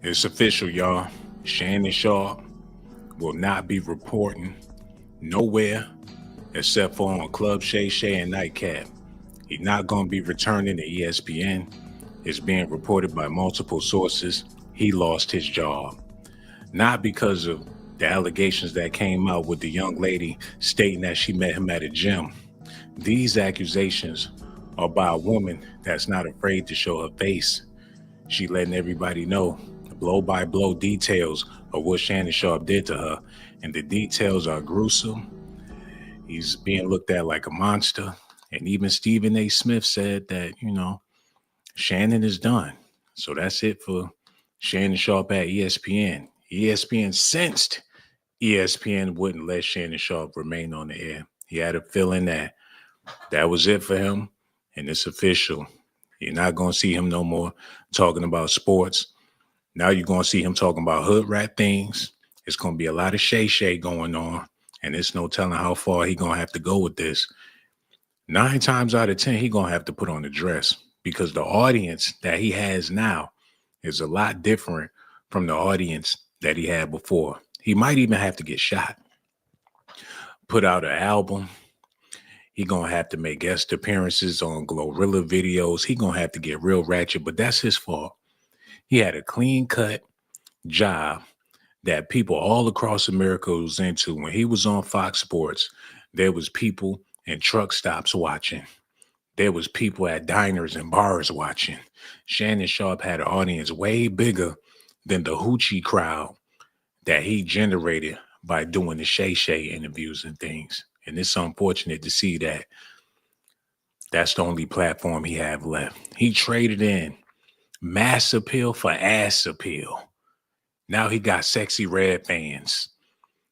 It's official, y'all. Shannon Sharpe will not be reporting nowhere except for on Club Shay Shay and Nightcap. He's not going to be returning to ESPN. It's being reported by multiple sources. He lost his job. Not because of the allegations that came out with the young lady stating that she met him at a gym. These accusations are by a woman that's not afraid to show her face. She letting everybody know blow by blow details of what Shannon Sharpe did to her. And the details are gruesome. He's being looked at like a monster. And even Stephen A. Smith said that, Shannon is done. So that's it for Shannon Sharpe at ESPN. ESPN sensed ESPN wouldn't let Shannon Sharpe remain on the air. He had a feeling that was it for him, and it's official. You're not going to see him no more talking about sports. Now you're going to see him talking about hood rat things. It's going to be a lot of Shay Shay going on, and it's no telling how far he going to have to go with this. 9 times out of 10, he going to have to put on a dress because the audience that he has now is a lot different from the audience that he had before. He might even have to get shot, put out an album. He going to have to make guest appearances on Glorilla videos. He going to have to get real ratchet, but that's his fault. He had a clean-cut job that people all across America was into. When he was on Fox Sports, there was people in truck stops watching. There was people at diners and bars watching. Shannon Sharpe had an audience way bigger than the hoochie crowd that he generated by doing the Shay Shay interviews and things. And it's unfortunate to see that that's the only platform he have left. He traded in mass appeal for ass appeal. Now he got sexy red fans.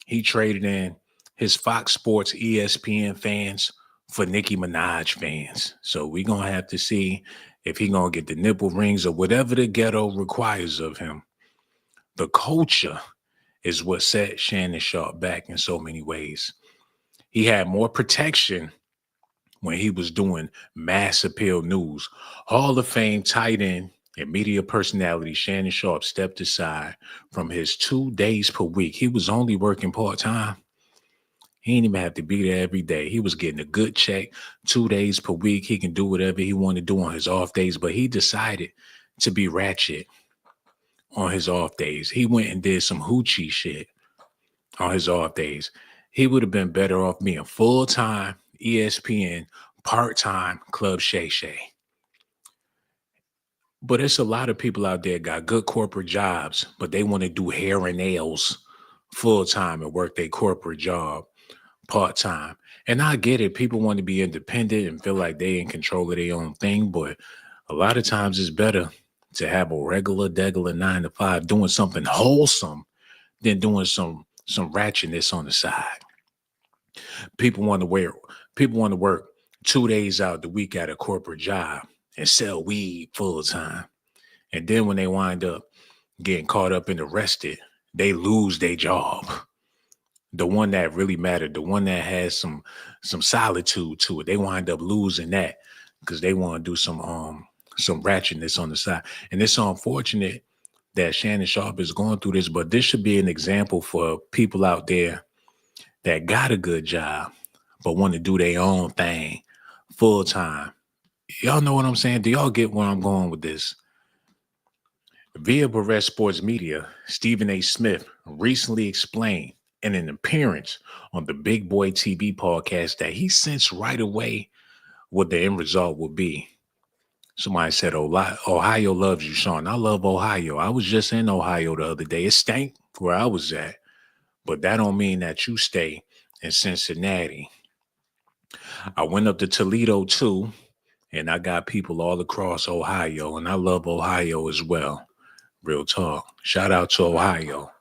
He traded in his Fox Sports ESPN fans for Nicki Minaj fans. So we're going to have to see if he going to get the nipple rings or whatever the ghetto requires of him. The culture is what set Shannon Sharpe back in so many ways. He had more protection when he was doing mass appeal news. Hall of Fame tight end and media personality Shannon Sharpe stepped aside from his 2 days per week. He was only working part-time. He didn't even have to be there every day. He was getting a good check 2 days per week. He can do whatever he wanted to do on his off days, but he decided to be ratchet on his off days. He went and did some hoochie shit on his off days. He would have been better off being full-time ESPN, part-time Club Shay Shay. But it's a lot of people out there got good corporate jobs, but they want to do hair and nails full-time and work their corporate job part-time. And I get it. People want to be independent and feel like they in control of their own thing, but a lot of times it's better to have a regular 9 to 5 doing something wholesome than doing some ratchetness on the side. People want to work 2 days out the week at a corporate job and sell weed full time. And then when they wind up getting caught up and arrested, they lose their job. The one that really mattered, the one that has some solitude to it, they wind up losing that because they want to do some ratchetness on the side. And it's unfortunate that Shannon Sharpe is going through this, but this should be an example for people out there that got a good job but want to do their own thing full time. Y'all know what I'm saying? Do y'all get where I'm going with this? Via Barrett Sports Media, Stephen A. Smith recently explained in an appearance on the Big Boy TV podcast that he sensed right away what the end result would be. Somebody said, Ohio loves you, Sean. I love Ohio. I was just in Ohio the other day. It stank where I was at, but that don't mean that you stay in Cincinnati. I went up to Toledo too, and I got people all across Ohio, and I love Ohio as well. Real talk. Shout out to Ohio.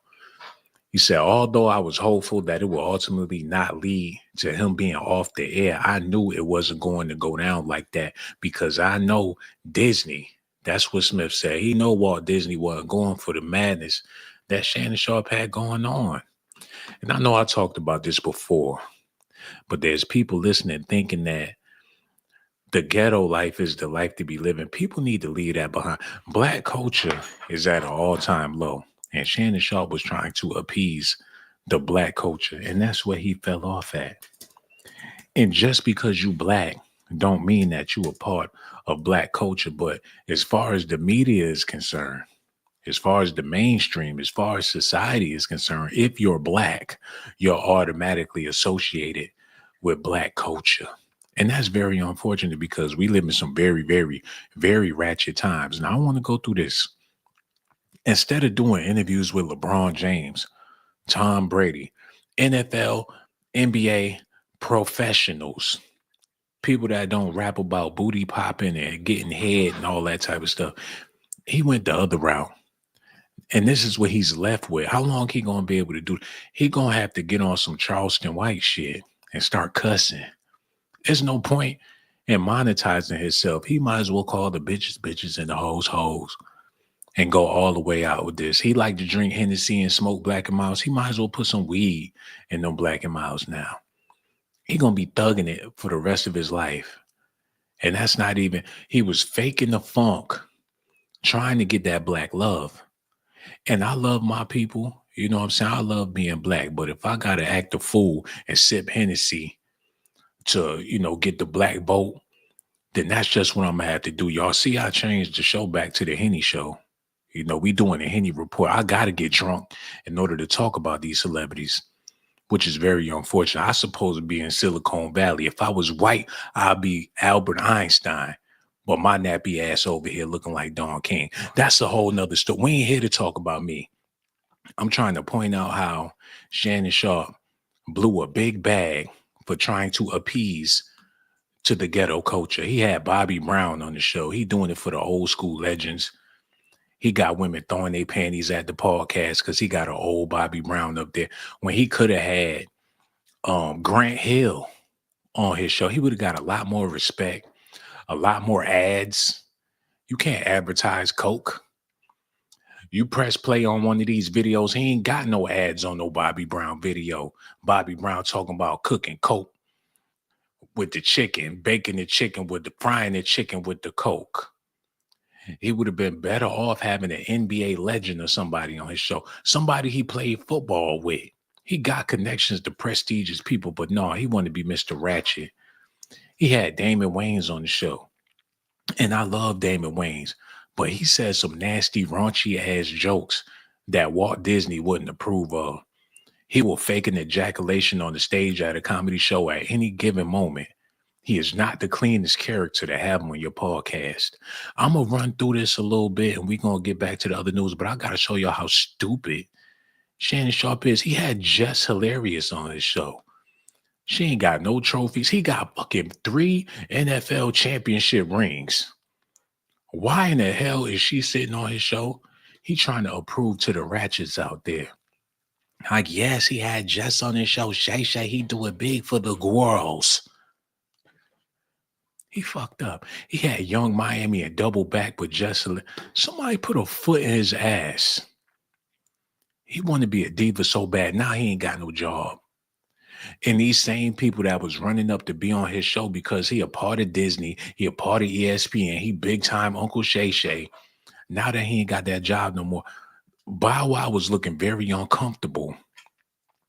He said, although I was hopeful that it will ultimately not lead to him being off the air, I knew it wasn't going to go down like that because I know Disney. That's what Smith said. He know Walt Disney wasn't going for the madness that Shannon Sharpe had going on. And I know I talked about this before, but there's people listening thinking that The ghetto life is the life to be living. People need to leave that behind. Black culture is at an all-time low. And Shannon Sharpe was trying to appease the black culture. And that's where he fell off at. And just because you black don't mean that you a part of black culture. But as far as the media is concerned, as far as the mainstream, as far as society is concerned, if you're black, you're automatically associated with black culture. And that's very unfortunate because we live in some very, very, very ratchet times. And I want to go through this. Instead of doing interviews with LeBron James, Tom Brady, NFL, NBA professionals, people that don't rap about booty popping and getting head and all that type of stuff, he went the other route. And this is what he's left with. How long he gonna be able to do? He gonna have to get on some Charleston White shit and start cussing. There's no point in monetizing himself. He might as well call the bitches bitches and the hoes hoes and go all the way out with this. He like to drink Hennessy and smoke Black and Miles. He might as well put some weed in them Black and Miles now. He gonna be thugging it for the rest of his life. And that's not even, he was faking the funk, trying to get that black love. And I love my people. You know what I'm saying? I love being black. But if I got to act a fool and sip Hennessy to, get the black vote, then that's just what I'm going to have to do. Y'all see, I changed the show back to the Henny show. We doing a Henny report. I got to get drunk in order to talk about these celebrities, which is very unfortunate. I supposed to be in Silicon Valley. If I was white, I'd be Albert Einstein. But my nappy ass over here looking like Don King. That's a whole nother story. We ain't here to talk about me. I'm trying to point out how Shannon Sharpe blew a big bag for trying to appease to the ghetto culture. He had Bobby Brown on the show. He doing it for the old school legends. He got women throwing their panties at the podcast because he got an old Bobby Brown up there. When he could have had Grant Hill on his show, he would have got a lot more respect. A lot more ads. You can't advertise Coke. You press play on one of these videos, he ain't got no ads on no Bobby Brown video. Bobby Brown talking about cooking Coke with the chicken, baking the chicken with the frying the chicken with the Coke. He would have been better off having an NBA legend or somebody on his show. Somebody he played football with. He got connections to prestigious people, but no, he wanted to be Mr. Ratchet. He had Damon Wayans on the show. And I love Damon Wayans, but he said some nasty, raunchy ass jokes that Walt Disney wouldn't approve of. He will fake an ejaculation on the stage at a comedy show at any given moment. He is not the cleanest character to have on your podcast. I'm going to run through this a little bit and we're going to get back to the other news, but I got to show y'all how stupid Shannon Sharpe is. He had Just Hilarious on his show. She ain't got no trophies. He got fucking 3 NFL championship rings. Why in the hell is she sitting on his show? He trying to approve to the ratchets out there. Like, yes, he had Jess on his show. Shay Shay, he do it big for the girls. He fucked up. He had Young Miami and double back with Jess. Somebody put a foot in his ass. He wanted to be a diva so bad. Now he ain't got no job. And these same people that was running up to be on his show because he a part of Disney, he a part of ESPN, he big time Uncle Shay Shay. Now that he ain't got that job no more, Bow Wow was looking very uncomfortable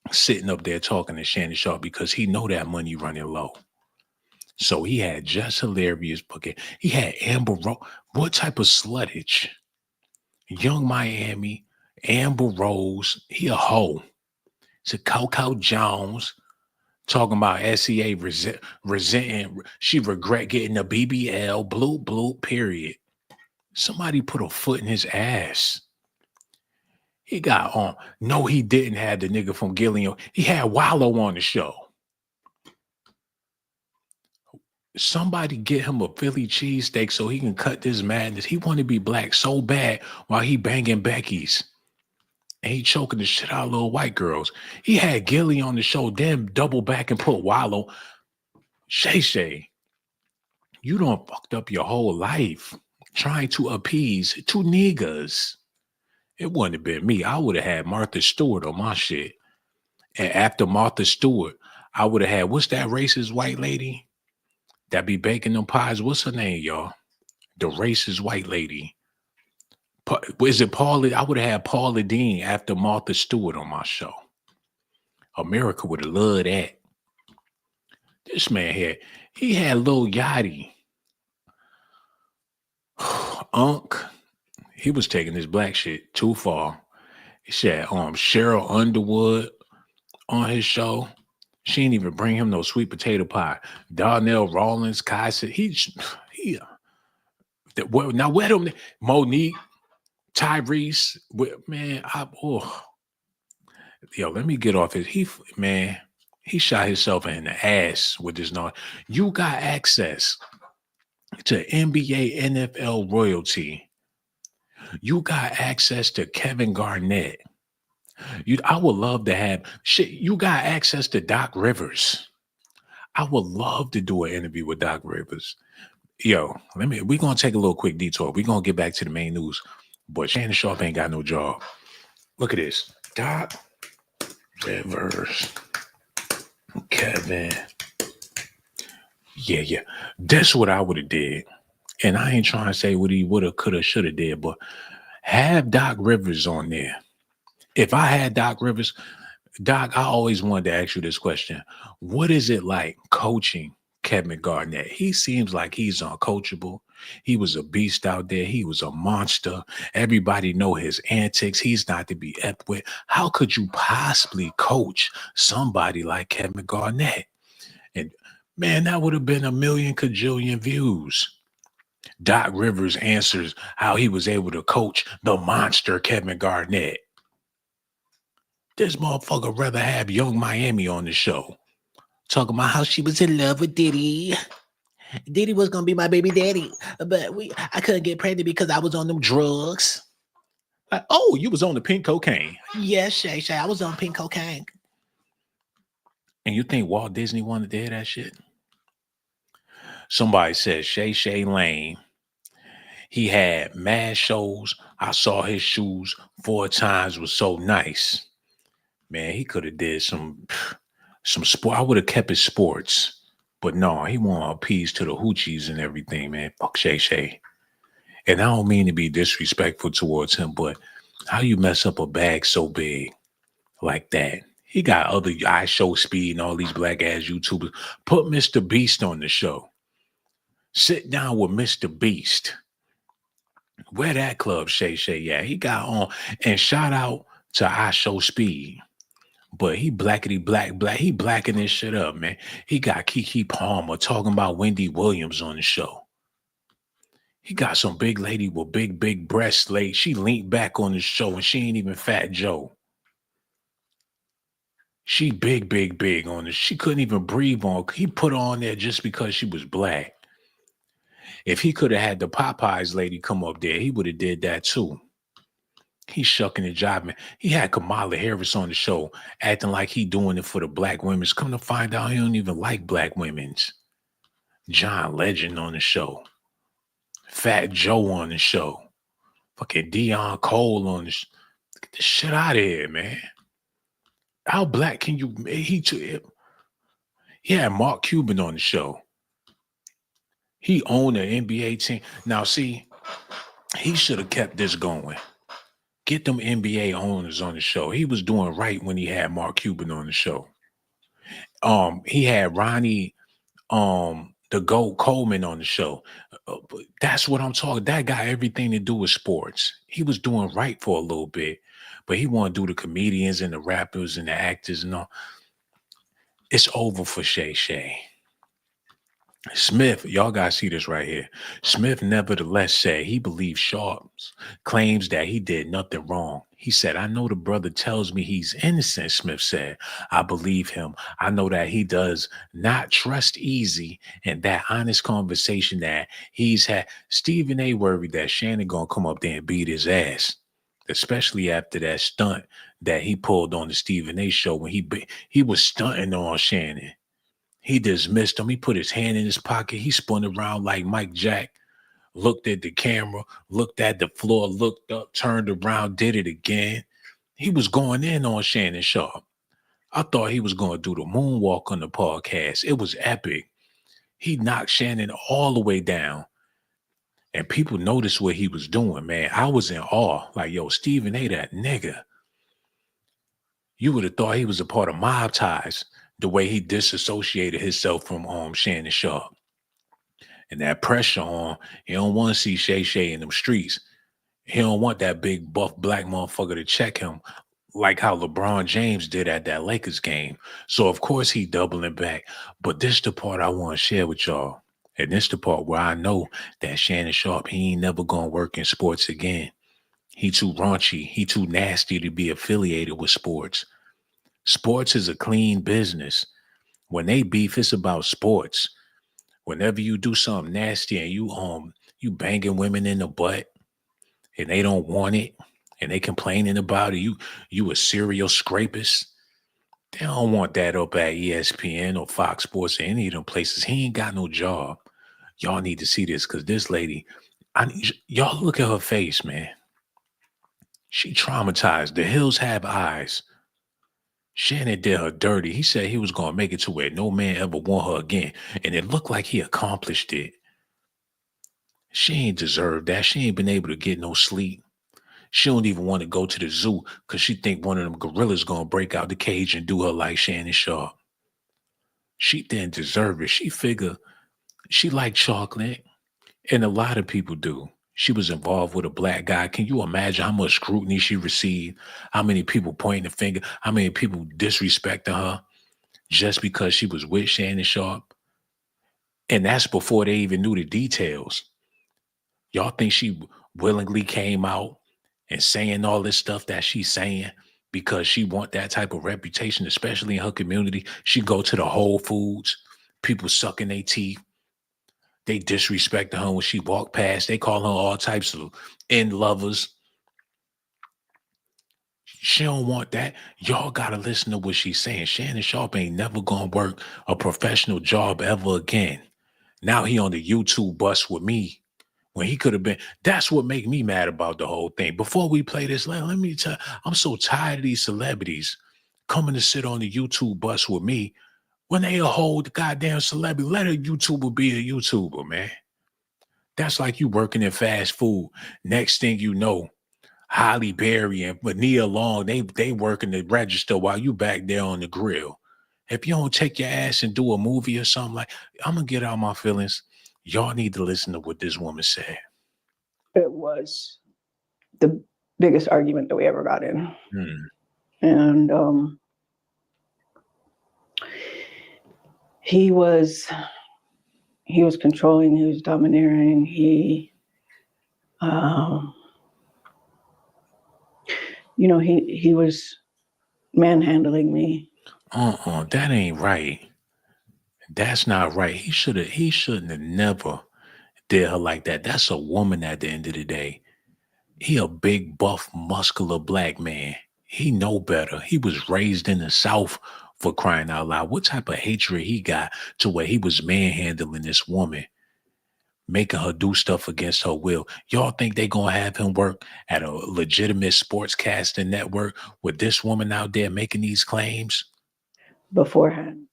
sitting up there talking to Shannon Sharpe because he know that money running low. So he had Just Hilarious. He had Amber Rose. What type of sluttage? Young Miami, Amber Rose. He a hoe. It's a Coco Jones. Talking about SEA resenting, she regret getting the BBL, blue, period. Somebody put a foot in his ass. He got on. No, he didn't have the nigga from Gillian. He had Wallow on the show. Somebody get him a Philly cheesesteak so he can cut this madness. He want to be black so bad while he banging Becky's. And he choking the shit out of little white girls. He had Gilly on the show, then double back and put Wallow. Shay Shay, you done fucked up your whole life trying to appease 2 niggas. It wouldn't have been me. I would have had Martha Stewart on my shit. And after Martha Stewart, I would have had, what's that racist white lady? that be baking them pies. What's her name, y'all? The racist white lady. Is it Paula? I would have had Paula Dean after Martha Stewart on my show. America would have loved that. This man he had Lil Yachty. Unc, he was taking this black shit too far. He had Cheryl Underwood on his show. She didn't even bring him no sweet potato pie. Darnell Rawlins, Kaiser, now where them Monique, Tyrese, man, yo, let me get off his. He shot himself in the ass with this noise. You got access to NBA, NFL royalty. You got access to Kevin Garnett. I would love to have shit. You got access to Doc Rivers. I would love to do an interview with Doc Rivers. Yo, we're gonna take a little quick detour. We're gonna get back to the main news. But Shannon Sharpe ain't got no job. Look at this. Doc Rivers. Kevin. Yeah. That's what I would have did. And I ain't trying to say what he would have, could have, should have did, but have Doc Rivers on there. If I had Doc Rivers, Doc, I always wanted to ask you this question. What is it like coaching Kevin Garnett? He seems like he's uncoachable. He was a beast out there. He was a monster. Everybody know his antics. He's not to be effed with. How could you possibly coach somebody like Kevin Garnett? And man, that would have been a million cajillion views. Doc Rivers answers how he was able to coach the monster Kevin Garnett. This motherfucker rather have Young Miami on the show. Talking about how she was in love with Diddy. Diddy was gonna be my baby daddy, but I couldn't get pregnant because I was on them drugs. Like, oh, you was on the pink cocaine. Yes, Shay Shay, I was on pink cocaine. And you think Walt Disney wanted to hear that shit? Somebody said Shay Shay lame. He had mad shows. I saw his shoes 4 times, was so nice. Man, he could have did some sport. I would have kept his sports. But no, he want to appease to the hoochies and everything, man. Fuck Shay Shay. And I don't mean to be disrespectful towards him, but how you mess up a bag so big like that? He got other iShowSpeed and all these black ass YouTubers. Put Mr. Beast on the show. Sit down with Mr. Beast. Where that Club Shay Shay? Yeah, he got on. And shout out to iShowSpeed. But he blackity black. He blacking this shit up, man. He got Kiki Palmer talking about Wendy Williams on the show. He got some big lady with big breasts. She leaned back on the show and she ain't even Fat Joe. She big on this. She couldn't even breathe on. He put her on there just because she was black. If he could have had the Popeyes lady come up there, he would have did that too. He's shucking and jiving. He had Kamala Harris on the show acting like he doing it for the black women's. Come to find out he don't even like black women's. John Legend on the show. Fat Joe on the show. Fucking Deion Cole on the show. Get this shit out of here, man. How black can you... He had Mark Cuban on the show. He owned an NBA team. Now, see, he should have kept this going. Get them NBA owners on the show. He was doing right when he had Mark Cuban on the show. He had Ronnie, the GOAT Coleman on the show. That's what I'm talking. That got everything to do with sports. He was doing right for a little bit, but he want to do the comedians and the rappers and the actors and all. It's over for Shay Shay. Smith, y'all gotta see this right here. Smith nevertheless said he believes Sharpe's claims that he did nothing wrong. He said, I know the brother tells me he's innocent, Smith said. I believe him. I know that he does not trust easy, and that honest conversation that he's had. Stephen A. worried that Shannon gonna come up there and beat his ass, especially after that stunt that he pulled on the Stephen A. show when he was stunting on Shannon. He dismissed him. He put his hand in his pocket. He spun around like Mike Jack, looked at the camera, looked at the floor, looked up, turned around, did it again. He was going in on Shannon Sharpe. I thought he was going to do the moonwalk on the podcast. It was epic. He knocked Shannon all the way down. And people noticed what he was doing, man. I was in awe. Like, yo, Stephen A, that nigga. You would have thought he was a part of Mob Ties, the way he disassociated himself from Shannon Sharpe. And that pressure on, he don't want to see Shay Shay in them streets. He don't want that big buff black motherfucker to check him like how LeBron James did at that Lakers game. So of course he doubling back. But this the part I want to share with y'all. And this the part where I know that Shannon Sharpe, he ain't never gonna work in sports again. He too raunchy. He too nasty to be affiliated with sports. Sports is a clean business. When they beef, it's about sports. Whenever you do something nasty and you banging women in the butt and they don't want it and they complaining about it, you a serial scrapist. They don't want that up at ESPN or Fox Sports or any of them places. He ain't got no job. Y'all need to see this because this lady, y'all look at her face, man. She traumatized. The hills have eyes. Shannon did her dirty. He said he was going to make it to where no man ever want her again. And it looked like he accomplished it. She ain't deserved that. She ain't been able to get no sleep. She don't even want to go to the zoo because she think one of them gorillas going to break out the cage and do her like Shannon Sharpe. She didn't deserve it. She figure she liked chocolate. And a lot of people do. She was involved with a black guy. Can you imagine how much scrutiny she received? How many people pointing the finger? How many people disrespecting her just because she was with Shannon Sharpe? And that's before they even knew the details. Y'all think she willingly came out and saying all this stuff that she's saying because she want that type of reputation, especially in her community? She go to the Whole Foods, people sucking their teeth. They disrespected her when she walked past. They call her all types of end lovers. She don't want that. Y'all got to listen to what she's saying. Shannon Sharpe ain't never going to work a professional job ever again. Now he on the YouTube bus with me when he could have been. That's what make me mad about the whole thing. Before we play this, let me tell you, I'm so tired of these celebrities coming to sit on the YouTube bus with me when they a whole goddamn celebrity. Let a YouTuber be a YouTuber, man. That's like you working in fast food. Next thing you know, Holly Berry and Nia Long, they working the register while you back there on the grill. If you don't take your ass and do a movie or something, like, I'm gonna get out my feelings. Y'all need to listen to what this woman said. It was the biggest argument that we ever got in. And he was controlling, he was domineering, he was manhandling me. That ain't right. That's not right. He shouldn't have never did her like that. That's a woman at the end of the day. He a big, buff, muscular black man. He know better. He was raised in the South, for crying out loud. What type of hatred he got to where he was manhandling this woman, making her do stuff against her will? Y'all think they gonna have him work at a legitimate sportscasting network with this woman out there making these claims? Beforehand.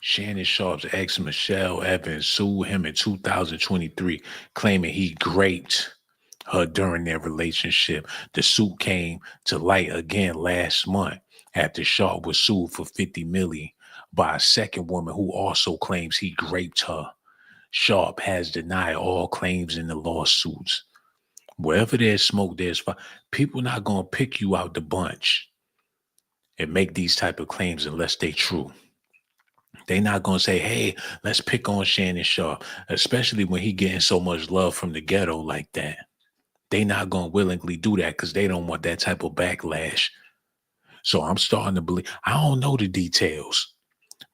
Shannon Sharpe's ex, Michelle Evans, sued him in 2023, claiming he raped her during their relationship. The suit came to light again last month after Sharpe was sued for $50 million by a second woman who also claims he raped her. Sharpe has denied all claims in the lawsuits. Wherever there's smoke, there's fire. People not gonna pick you out the bunch and make these type of claims unless they true. They not gonna say, hey, let's pick on Shannon Sharpe, especially when he getting so much love from the ghetto like that. They not gonna willingly do that because they don't want that type of backlash. So I'm starting to believe, I don't know the details,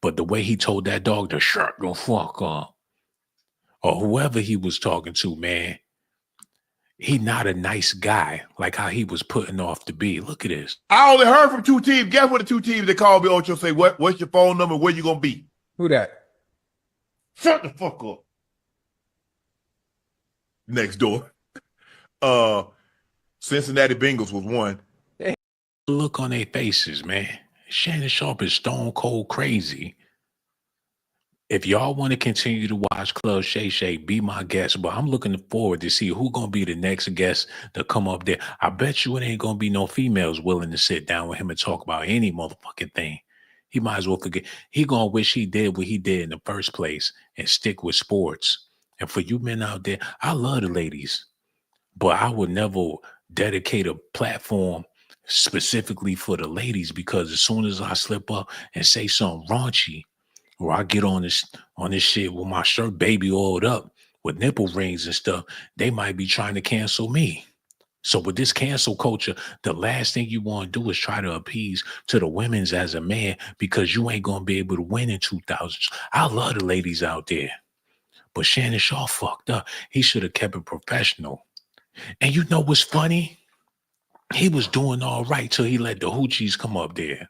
but the way he told that dog to shut the fuck up, or whoever he was talking to, man, he not a nice guy like how he was putting off to be. Look at this. I only heard from two teams. Guess what the two teams that called me, Ocho, say, what's your phone number? Where you gonna be? Who that? Shut the fuck up. Next door. Cincinnati Bengals was one. Look on their faces, man. Shannon Sharpe is stone cold crazy. if y'all want to continue to watch Club Shay Shay, be my guest. But I'm looking forward to see who gonna be the next guest to come up there. I bet you it ain't gonna be no females willing to sit down with him and talk about any motherfucking thing. He might as well forget. He gonna wish he did what he did in the first place and stick with sports. And for you men out there, I love the ladies, but I would never dedicate a platform specifically for the ladies, because as soon as I slip up and say something raunchy, or I get on this shit with my shirt baby oiled up with nipple rings and stuff, they might be trying to cancel me. So with this cancel culture, the last thing you want to do is try to appease to the women's as a man, because you ain't gonna be able to win in 2000s. I love the ladies out there, but Shannon Sharpe fucked up. He should have kept it professional. And you know what's funny? He was doing all right till he let the hoochies come up there.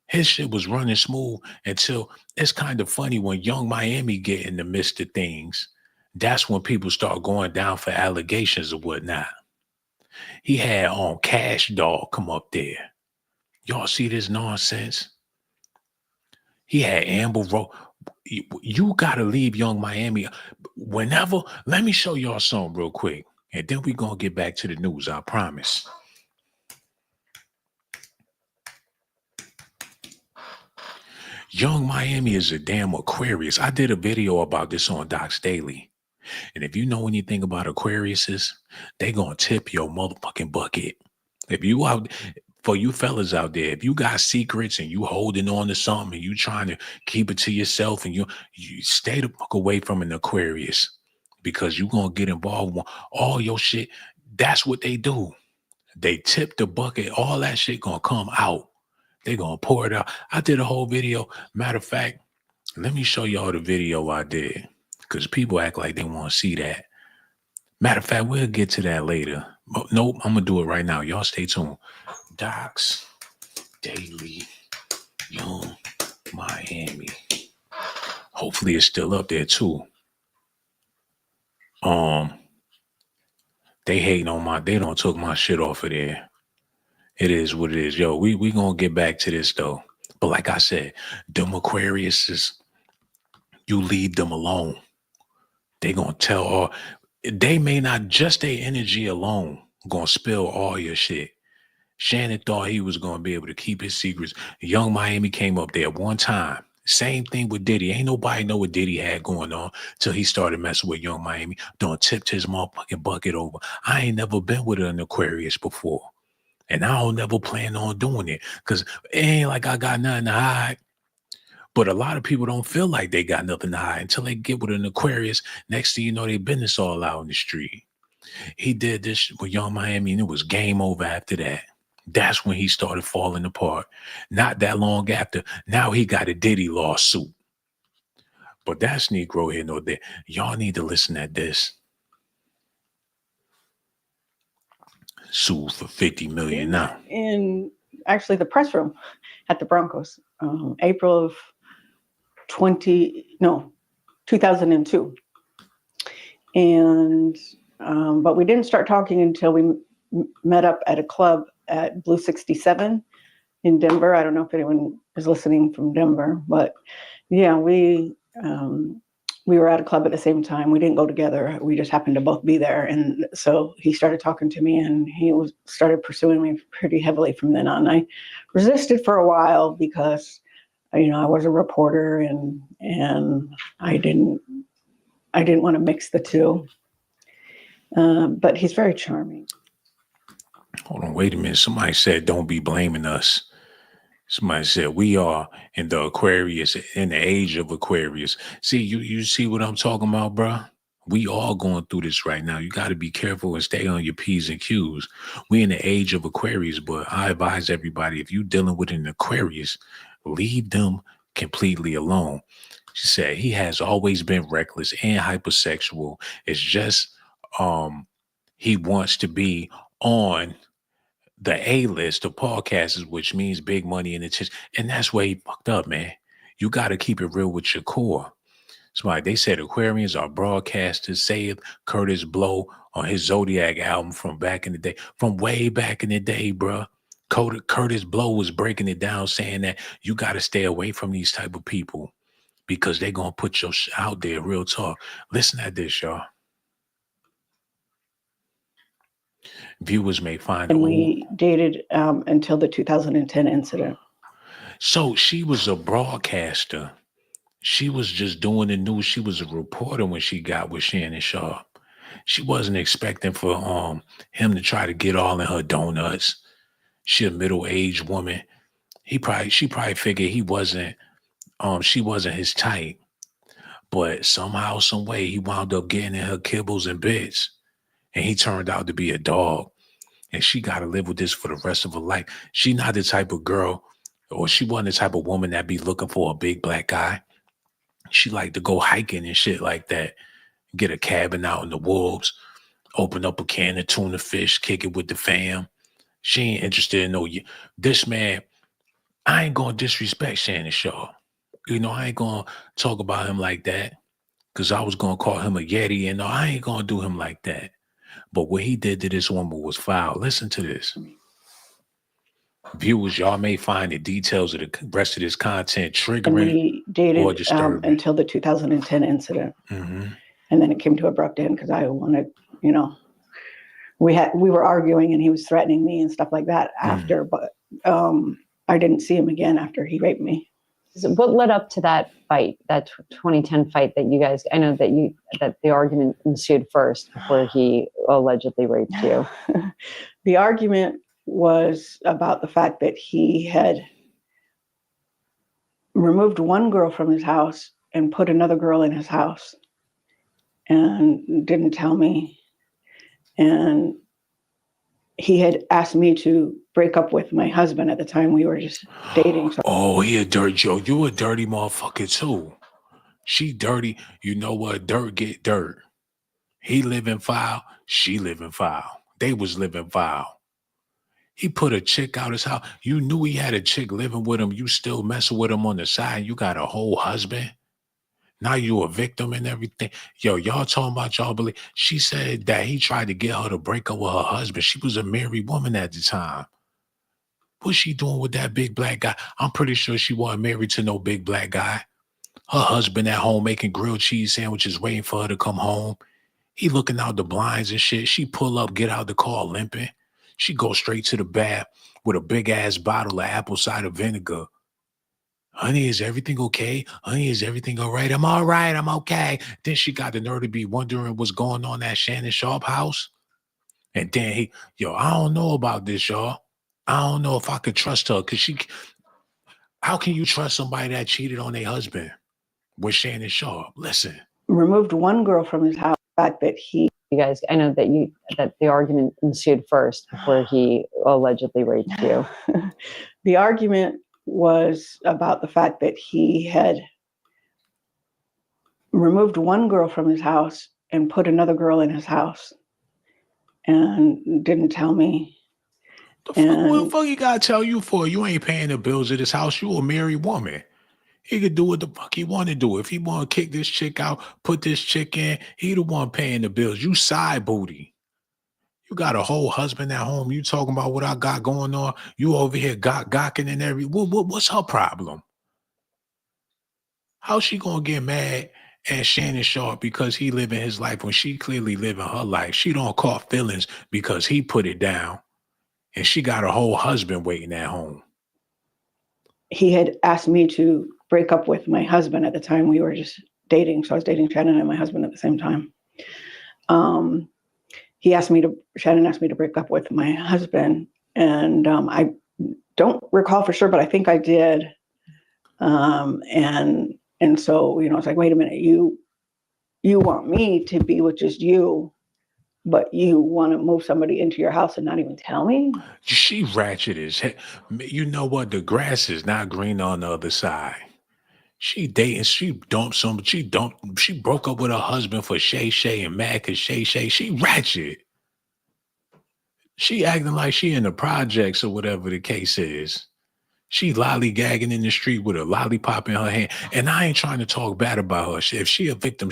His shit was running smooth until it's kind of funny when Young Miami get in the midst of things. That's when people start going down for allegations or whatnot. He had Cash Dog come up there. Y'all see this nonsense? He had Amber Rose. You got to leave Young Miami. Whenever, let me show y'all something real quick. And then we're going to get back to the news, I promise. Young Miami is a damn Aquarius. I did a video about this on Docs Daily. And if you know anything about Aquariuses, they gonna tip your motherfucking bucket. If you out, for you fellas out there, if you got secrets and you holding on to something and you trying to keep it to yourself, and you stay the fuck away from an Aquarius, because you gonna get involved with all your shit. That's what they do. They tip the bucket. All that shit gonna come out. They gonna pour it out. I did a whole video. Matter of fact, let me show y'all the video I did, because people act like they want to see that. Matter of fact, we'll get to that later. Nope, I'm gonna do it right now. Y'all stay tuned. Docs Daily, Young Miami. Hopefully it's still up there too. They hating on they don't took my shit off of there. It is what it is. Yo, we gonna get back to this though. But like I said, them Aquariuses, you leave them alone. They gonna tell all. They may not, just their energy alone gonna spill all your shit. Shannon thought he was gonna be able to keep his secrets. Young Miami came up there one time. Same thing with Diddy. Ain't nobody know what Diddy had going on till he started messing with Young Miami. Done tipped his motherfucking bucket over. I ain't never been with an Aquarius before. And I don't never plan on doing it, because it ain't like I got nothing to hide. But a lot of people don't feel like they got nothing to hide until they get with an Aquarius. Next thing you know, their business all out in the street. He did this with Young Miami, and it was game over after that. That's when he started falling apart. Not that long after. Now he got a Diddy lawsuit. But that's Negro here, no there. Y'all need to listen at this. Sued for $50 million now. In actually the press room at the Broncos, April of 2002. And but we didn't start talking until we met up at a club at Blue 67 in Denver. I don't know if anyone is listening from Denver, but yeah, we were at a club at the same time. We didn't go together. We just happened to both be there. And so he started talking to me, and he started pursuing me pretty heavily from then on. I resisted for a while because, I was a reporter, and I didn't want to mix the two. But he's very charming. Hold on, wait a minute. Somebody said, don't be blaming us. Somebody said, we are in the Aquarius, in the age of Aquarius. See, you see what I'm talking about, bro? We all going through this right now. You got to be careful and stay on your P's and Q's. We in the age of Aquarius, but I advise everybody, if you dealing with an Aquarius, leave them completely alone. She said, he has always been reckless and hypersexual. It's just he wants to be on the A-list of podcasters, which means big money and attention. And that's where he fucked up, man. You got to keep it real with your core. That's why they said Aquarians are broadcasters, saith Curtis Blow on his Zodiac album from back in the day, from way back in the day, bro. Curtis Blow was breaking it down, saying that you got to stay away from these type of people. because they're going to put your shit out there. Real talk. Listen at this, y'all. Viewers may find And we dated until the 2010 incident. So she was a broadcaster. She was just doing the news. She was a reporter when she got with Shannon Sharpe. She wasn't expecting for him to try to get all in her donuts. She a middle-aged woman. She probably figured he wasn't she wasn't his type. But somehow, some way, he wound up getting in her kibbles and bits. And he turned out to be a dog. And she got to live with this for the rest of her life. She not the type of girl, or she wasn't the type of woman that be looking for a big black guy. She like to go hiking and shit like that. Get a cabin out in the wolves, open up a can of tuna fish, kick it with the fam. She ain't interested in this man. I ain't gonna disrespect Shannon Sharpe. You know, I ain't gonna talk about him like that because I was gonna call him a Yeti, and no, I ain't gonna do him like that. But what he did to this woman was foul. Listen to this. Viewers, y'all may find the details of the rest of this content triggering and we dated or disturbing. Until the 2010 incident. Mm-hmm. And then it came to abrupt end because I wanted, you know, we were arguing and he was threatening me and stuff like that after, but I didn't see him again after he raped me. So what led up to that fight, that 2010 fight that you guys, I know that the argument ensued first before he allegedly raped you. The argument was about the fact that he had removed one girl from his house and put another girl in his house and didn't tell me. And he had asked me to break up with my husband at the time. We were just dating. So. Oh, he a dirty Joe. You a dirty motherfucker too. She dirty. You know what? Dirt get dirt. He living foul. She living foul. They was living foul. He put a chick out his house. You knew he had a chick living with him. You still messing with him on the side. You got a whole husband. Now you a victim and everything. Yo, y'all talking about y'all believe. She said that he tried to get her to break up with her husband. She was a married woman at the time. What's she doing with that big black guy? I'm pretty sure she wasn't married to no big black guy. Her husband at home making grilled cheese sandwiches, waiting for her to come home. He looking out the blinds and shit. She pull up, get out the car limping. She go straight to the bath with a big ass bottle of apple cider vinegar. Honey, is everything okay? Honey, is everything all right? I'm all right. I'm okay. Then she got the nerve to be wondering what's going on at Shannon Sharpe house. And then I don't know about this, y'all. I don't know if I could trust her because how can you trust somebody that cheated on their husband with Shannon Sharpe? Listen. Removed one girl from his house. The fact that you guys, I know that the argument ensued first before he allegedly raped you. The argument was about the fact that he had removed one girl from his house and put another girl in his house and didn't tell me. What the fuck he gotta tell you for? You ain't paying the bills at his house. You a married woman. He could do what the fuck he want to do. If he want to kick this chick out, put this chick in, he the one paying the bills. You side booty. You got a whole husband at home. You talking about what I got going on. You over here gawking and what's her problem? How's she gonna get mad at Shannon Sharpe because he living his life when she clearly living her life? She don't caught feelings because he put it down. And she got a whole husband waiting at home. He had asked me to break up with my husband at the time. We were just dating. So I was dating Shannon and my husband at the same time. Shannon asked me to break up with my husband. And I don't recall for sure, but I think I did. And so, it's like, wait a minute, you want me to be with just you, but you want to move somebody into your house and not even tell me? She ratchet as heck. You know what? The grass is not green on the other side. She dating, she broke up with her husband for Shay Shay and mad cause Shay Shay. She ratchet. She acting like she in the projects or whatever the case is. She lollygagging in the street with a lollipop in her hand. And I ain't trying to talk bad about her. If she a victim,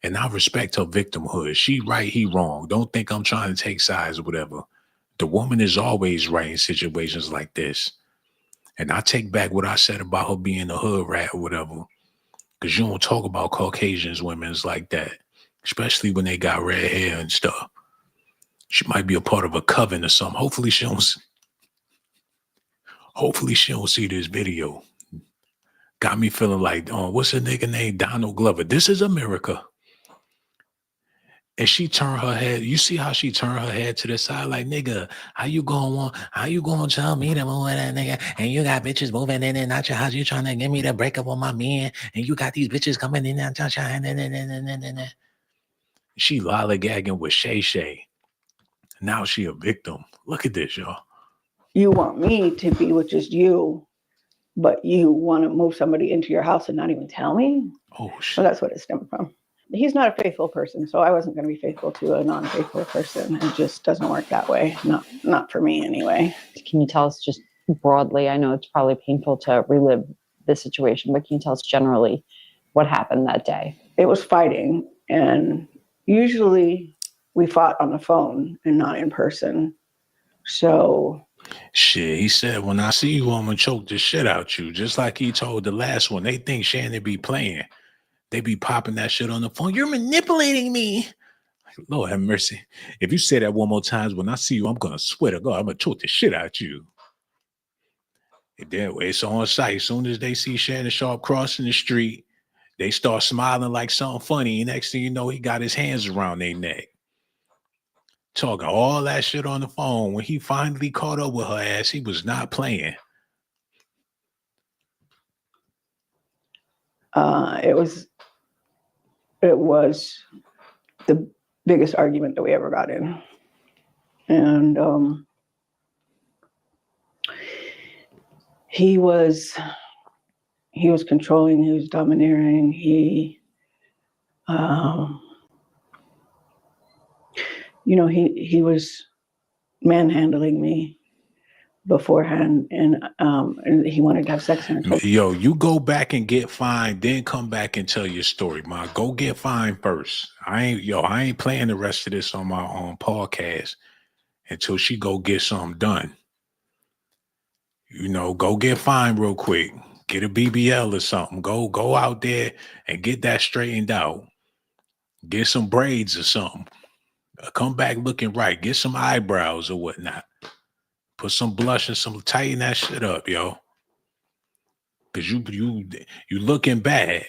And I respect her victimhood. She right, he wrong. Don't think I'm trying to take sides or whatever. The woman is always right in situations like this. And I take back what I said about her being a hood rat or whatever. Because you don't talk about Caucasians women's like that, especially when they got red hair and stuff. She might be a part of a coven or something. Hopefully she don't see this video. Got me feeling like, oh, what's a nigga named Donald Glover? This is America. And she turned her head. You see how she turned her head to the side? Like, nigga, how you gonna tell me to move that nigga? And you got bitches moving in and out your house. You trying to get me to break up with my man. And you got these bitches coming in and out your house. She lollygagging with Shay Shay. Now she a victim. Look at this, y'all. You want me to be with just you, but you want to move somebody into your house and not even tell me? Oh, shit. So that's what it stemmed from. He's not a faithful person, so I wasn't going to be faithful to a non-faithful person. It just doesn't work that way. Not for me anyway. Can you tell us just broadly, I know it's probably painful to relive this situation, but can you tell us generally what happened that day? It was fighting, and usually we fought on the phone and not in person. So shit, he said, when I see you, I'm gonna choke the shit out you. Just like he told the last one. They think Shannon be playing. They be popping that shit on the phone. You're manipulating me. Lord have mercy. If you say that one more time, when I see you, I'm gonna swear to God, I'm gonna choke the shit out you. And then it's on site. As soon as they see Shannon Sharpe crossing the street, they start smiling like something funny. And next thing you know, he got his hands around their neck. Talking all that shit on the phone. When he finally caught up with her ass, he was not playing. It was the biggest argument that we ever got in. And he was controlling, he was domineering, he was manhandling me beforehand, and he wanted to have sex. Yo, you go back and get fined, then come back and tell your story, man. Go get fined first. I ain't playing the rest of this on my own podcast until she go get something done. Go get fined real quick. Get a BBL or something. Go out there and get that straightened out. Get some braids or something. Come back looking right. Get some eyebrows or whatnot. Put some blush and tighten that shit up, yo. Cause you looking bad.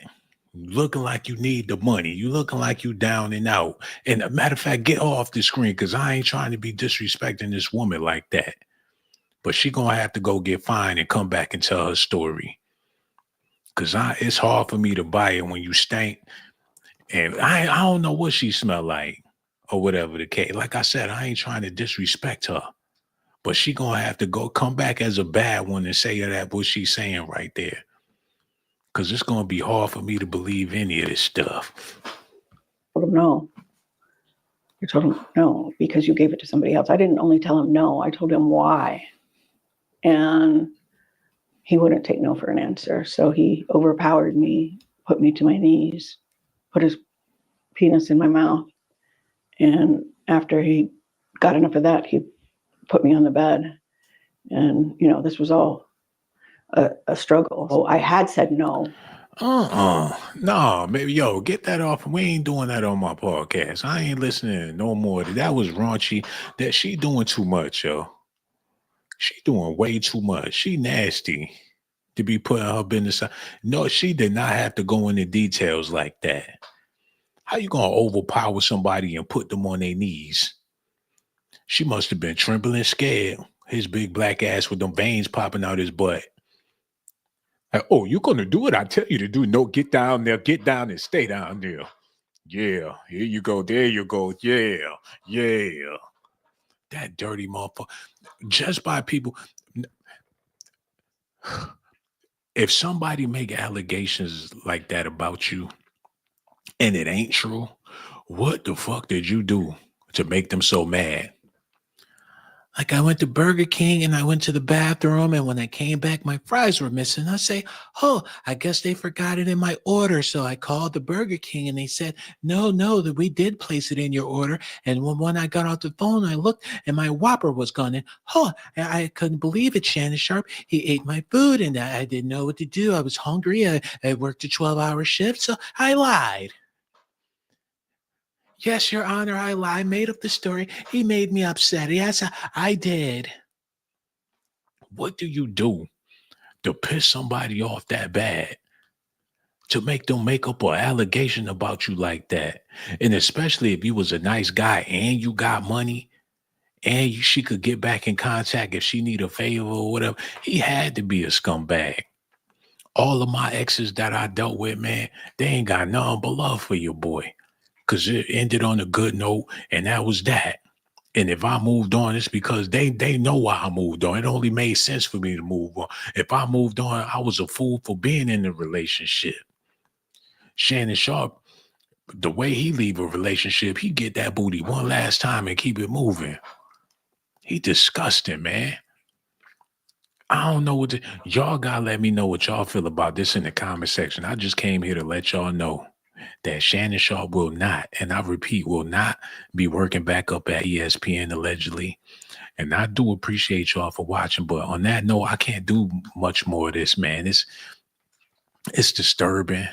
You looking like you need the money. You looking like you down and out. And a matter of fact, get off the screen, because I ain't trying to be disrespecting this woman like that. But she gonna have to go get fined and come back and tell her story. Cause it's hard for me to buy it when you stink. And I don't know what she smell like or whatever the case. Like I said, I ain't trying to disrespect her. But she gonna have to come back as a bad one and say that what she's saying right there. Cause it's gonna be hard for me to believe any of this stuff. I told him no. I told him no because you gave it to somebody else. I didn't only tell him no, I told him why. And he wouldn't take no for an answer. So he overpowered me, put me to my knees, put his penis in my mouth. And after he got enough of that, he put me on the bed. And, this was all a struggle. So I had said no. No, maybe, get that off. We ain't doing that on my podcast. I ain't listening no more. That was raunchy. That she doing too much, yo. She doing way too much. She nasty to be putting her business out. No, she did not have to go into details like that. How you gonna overpower somebody and put them on their knees? She must have been trembling, scared. His big black ass with them veins popping out his butt. Like, oh, you're gonna do it? I tell you to do. No, get down there, get down and stay down there. Yeah, here you go. There you go. Yeah. That dirty motherfucker. Just by people. If somebody make allegations like that about you and it ain't true, what the fuck did you do to make them so mad? Like I went to Burger King and I went to the bathroom, and when I came back, my fries were missing. I say, oh, I guess they forgot it in my order. So I called the Burger King and they said, no, that we did place it in your order. And when I got off the phone, I looked and my Whopper was gone. And I couldn't believe it, Shannon Sharpe. He ate my food and I didn't know what to do. I was hungry. I worked a 12-hour shift, so I lied. Yes, Your Honor, I lied. Made up the story. He made me upset. Yes, I did. What do you do to piss somebody off that bad? To make them make up an allegation about you like that? And especially if you was a nice guy and you got money and she could get back in contact if she need a favor or whatever. He had to be a scumbag. All of my exes that I dealt with, man, they ain't got nothing but love for your boy. Because it ended on a good note, and that was that. And if I moved on, it's because they know why I moved on. It only made sense for me to move on. If I moved on, I was a fool for being in the relationship. Shannon Sharpe, the way he leave a relationship, he get that booty one last time and keep it moving. He disgusting, man. I don't know what y'all gotta let me know what y'all feel about this in the comment section. I just came here to let y'all know that Shannon Sharpe will not, and I repeat, will not be working back up at ESPN allegedly. And I do appreciate y'all for watching, but on that note, I can't do much more of this, man. It's disturbing.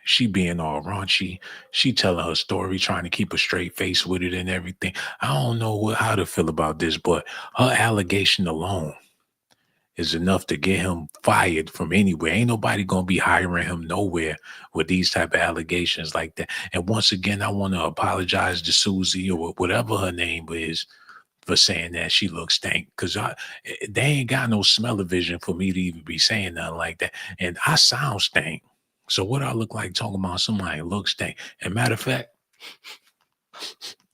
She being all raunchy. She telling her story, trying to keep a straight face with it and everything. I don't know how to feel about this, but her allegation alone is enough to get him fired from anywhere. Ain't nobody gonna be hiring him nowhere with these type of allegations like that. And once again, I want to apologize to Susie or whatever her name is for saying that she looks stank, because they ain't got no smell-o-vision for me to even be saying nothing like that. And I sound stank. So what I look like talking about somebody that looks stank? And matter of fact,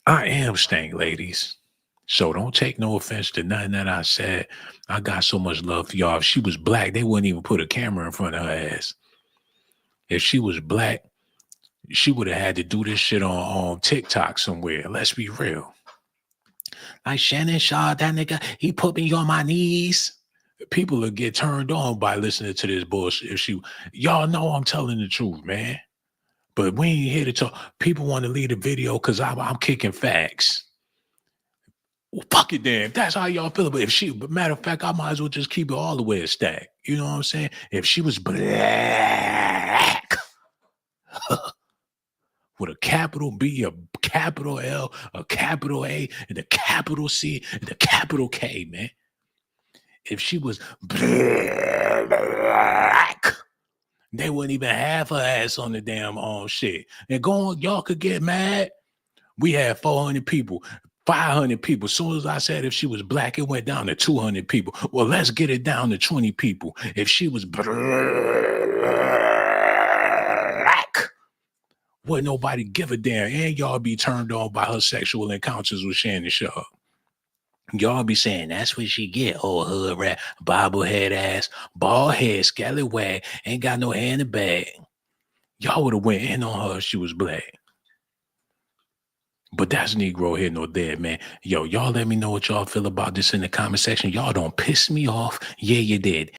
I am stank, ladies. So don't take no offense to nothing that I said. I got so much love for y'all. If she was black, they wouldn't even put a camera in front of her ass. If she was black, she would have had to do this shit on TikTok somewhere. Let's be real. Like Shannon Sharpe, that nigga, he put me on my knees. People will get turned on by listening to this bullshit. Y'all know I'm telling the truth, man. But we ain't here to talk. People want to leave the video because I'm kicking facts. Well, fuck it then. If that's how y'all feel about it. But matter of fact, I might as well just keep it all the way a stack. You know what I'm saying? If she was black with a capital B, a capital L, a capital A, and a capital C, and a capital K, man. If she was black, they wouldn't even have her ass on the damn shit. And go on, y'all could get mad. We had 400 people. 500 people. As soon as I said if she was black, it went down to 200 people. Well, let's get it down to 20 people. If she was black, wouldn't nobody give a damn. And y'all be turned on by her sexual encounters with Shannon Sharpe. Y'all be saying that's what she get. Oh, hood rat, bobblehead ass, bald head, scallywag, ain't got no hair in the bag. Y'all would have went in on her if she was black. But that's Negro here nor there, man. Yo, y'all let me know what y'all feel about this in the comment section. Y'all don't piss me off. Yeah, you did.